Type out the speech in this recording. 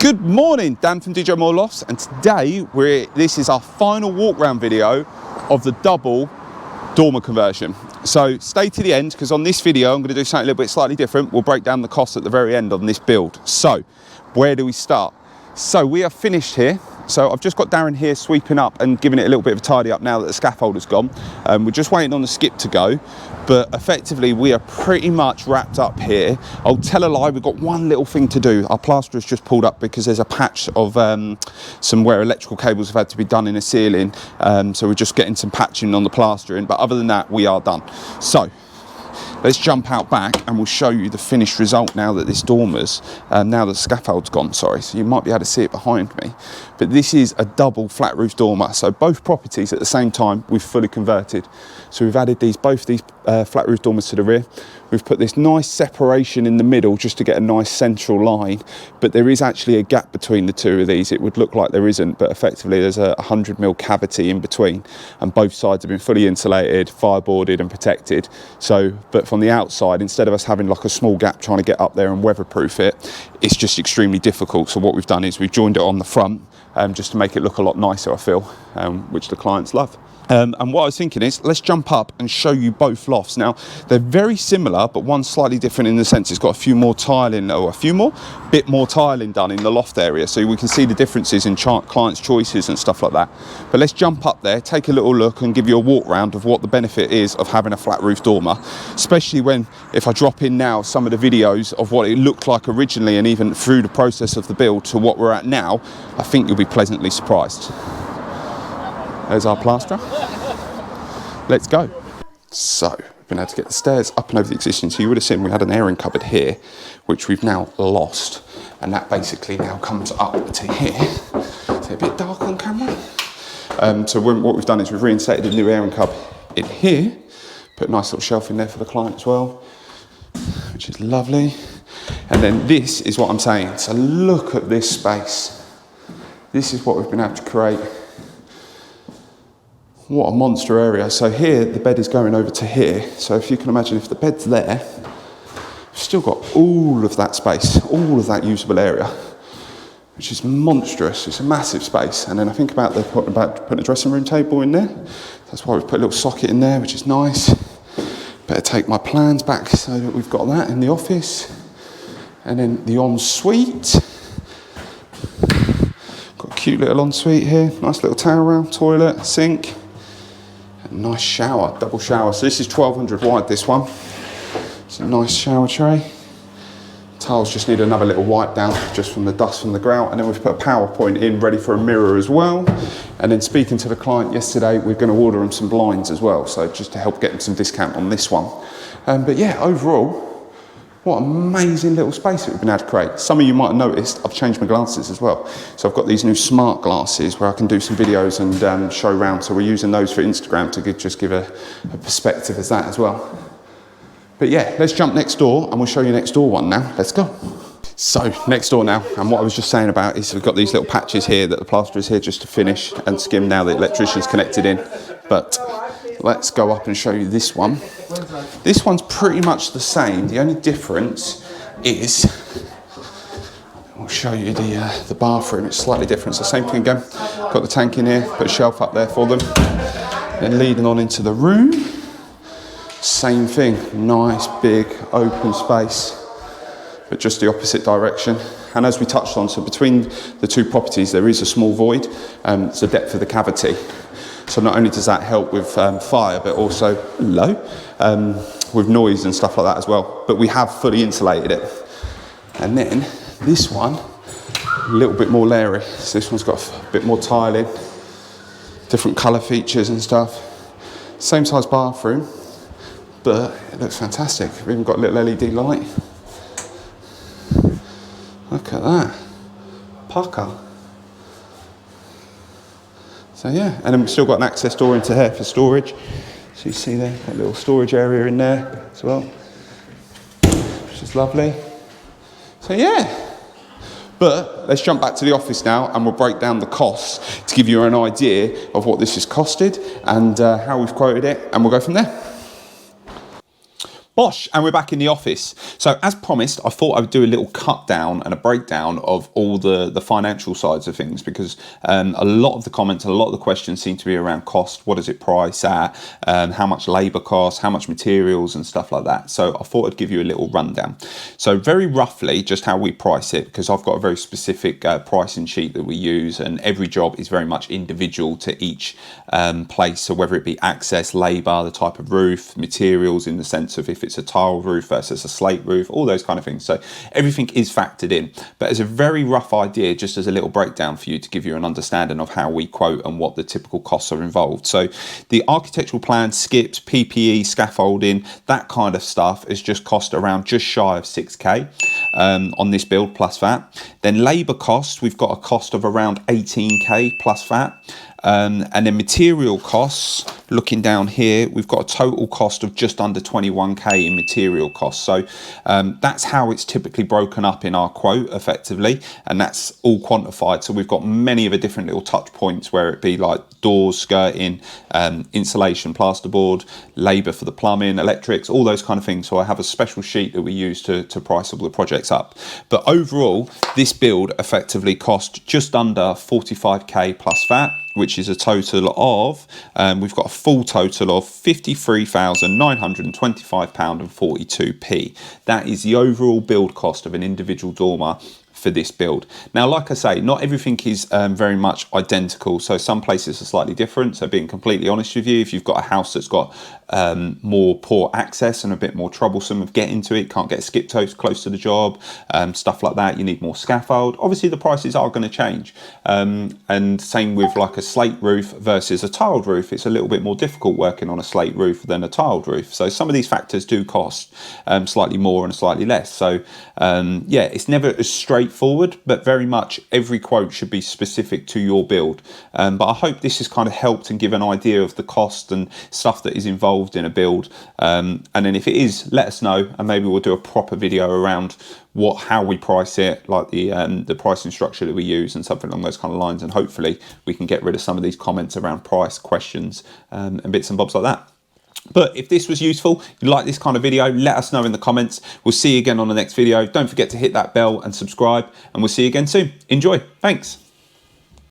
Good morning, Dan from DJMoore Lofts, and today this is our final walk round video of the double dormer conversion. So stay to the end, because on this video I'm going to do something a little bit slightly different. We'll break down the costs at the very end on this build. So where do we start? So we are finished here. So I've just got Darren here sweeping up and giving it a little bit of a tidy up now that the scaffold has gone. We're just waiting on the skip to go, but effectively we are pretty much wrapped up here. I'll tell a lie, we've got one little thing to do. Our plasterer's just pulled up because there's a patch of where electrical cables have had to be done in a ceiling. So we're just getting some patching on the plastering, but other than that, we are done. So let's jump out back and we'll show you the finished result now that this dormer's, now that the scaffold's gone, sorry. So you might be able to see it behind me. But this is a double flat roof dormer. So both properties at the same time, we've fully converted. So we've added both these flat roof dormers to the rear. We've put this nice separation in the middle just to get a nice central line. But there is actually a gap between the two of these. It would look like there isn't, but effectively there's a 100mm cavity in between. And both sides have been fully insulated, fireboarded and protected. So, but from the outside, instead of us having like a small gap trying to get up there and weatherproof it, it's just extremely difficult. So what we've done is we've joined it on the front just to make it look a lot nicer, I feel, which the clients love. And what I was thinking is, let's jump up and show you both lofts. Now, they're very similar, but one's slightly different in the sense it's got a few more tiling, or bit more tiling done in the loft area. So we can see the differences in clients' choices and stuff like that. But let's jump up there, take a little look and give you a walk round of what the benefit is of having a flat roof dormer. Especially if I drop in now some of the videos of what it looked like originally and even through the process of the build to what we're at now, I think you'll be pleasantly surprised. There's our plasterer. Let's go. So, we've been able to get the stairs up and over the existing. So you would have seen we had an airing cupboard here, which we've now lost. And that basically now comes up to here. Is it a bit dark on camera? So what we've done is we've reinstated a new airing cupboard in here. Put a nice little shelf in there for the client as well, which is lovely. And then this is what I'm saying. So look at this space. This is what we've been able to create. What a monster area. So here, the bed is going over to here. So if you can imagine, if the bed's there, we've still got all of that space, all of that usable area, which is monstrous. It's a massive space. And then I think about putting a dressing room table in there. That's why we've put a little socket in there, which is nice. Better take my plans back so that we've got that in the office. And then the ensuite. Got a cute little ensuite here. Nice little towel rail, toilet, sink. Nice shower, double shower. So this is 1200 wide, this one. It's a nice shower tray. Tiles just need another little wipe down just from the dust from the grout. And then we've put a power point in ready for a mirror as well. And then speaking to the client yesterday, we're going to order them some blinds as well. So just to help get them some discount on this one. But yeah, overall, what amazing little space that we've been able to create. Some of you might have noticed I've changed my glasses as well. So I've got these new smart glasses where I can do some videos and show around. So we're using those for Instagram to just give a perspective as that as well. But yeah, let's jump next door and we'll show you next door one now. Let's go. So next door now, and what I was just saying about is we've got these little patches here that the plasterer is here just to finish and skim now the electrician's connected in. But let's go up and show you this one. This one's pretty much the same. The only difference is, I'll show you the bathroom. It's slightly different. So same thing again. Got the tank in here, put a shelf up there for them. Then leading on into the room. Same thing. Nice, big, open space, but just the opposite direction. And as we touched on, so between the two properties, there is a small void. It's the depth of the cavity. So not only does that help with fire, but also with noise and stuff like that as well. But we have fully insulated it. And then this one, a little bit more layering. So this one's got a bit more tiling, different colour features and stuff. Same size bathroom, but it looks fantastic. We've even got a little LED light. Look at that. Pucker. So yeah, and then we've still got an access door into here for storage. So you see there, got a little storage area in there as well, which is lovely. So yeah, but let's jump back to the office now and we'll break down the costs to give you an idea of what this has costed and how we've quoted it, and we'll go from there. Bosh, and we're back in the office. So as promised, I thought I would do a little cut down and a breakdown of all the financial sides of things, because a lot of the comments, a lot of the questions seem to be around cost. What does it price at? How much labour costs? How much materials and stuff like that. So I thought I'd give you a little rundown. So very roughly, just how we price it, because I've got a very specific pricing sheet that we use, and every job is very much individual to each place. So whether it be access, labour, the type of roof, materials in the sense of if it's a tile roof versus a slate roof, all those kind of things. So everything is factored in, but as a very rough idea, just as a little breakdown for you to give you an understanding of how we quote and what the typical costs are involved. So the architectural plan, skips, PPE, scaffolding, that kind of stuff is just cost around just shy of 6k on this build plus VAT. Then labour costs, we've got a cost of around 18k plus VAT. And then material costs, looking down here, we've got a total cost of just under 21k in material costs. So that's how it's typically broken up in our quote effectively, and that's all quantified. So we've got many of the different little touch points, where it be like doors, skirting, insulation, plasterboard, labour for the plumbing, electrics, all those kind of things. So I have a special sheet that we use to price all the projects up. But overall, this build effectively cost just under 45k plus VAT, which is a total of, we've got a full total of £53,925.42. That is the overall build cost of an individual dormer for this build. Now, like I say, not everything is very much identical. So some places are slightly different. So being completely honest with you, if you've got a house that's got more poor access and a bit more troublesome of getting to it, can't get skip toast close to the job, stuff like that, you need more scaffold. Obviously the prices are going to change. And same with like a slate roof versus a tiled roof. It's a little bit more difficult working on a slate roof than a tiled roof. So some of these factors do cost slightly more and slightly less. So yeah, it's never as straightforward, but very much every quote should be specific to your build. But I hope this has kind of helped and give an idea of the cost and stuff that is involved in a build. And then if it is, let us know, and maybe we'll do a proper video around how we price it, like the pricing structure that we use and something along those kind of lines. And hopefully we can get rid of some of these comments around price questions and bits and bobs like that. But if this was useful, you like this kind of video, let us know in the comments. We'll see you again on the next video. Don't forget to hit that bell and subscribe, and we'll see you again soon. Enjoy. Thanks.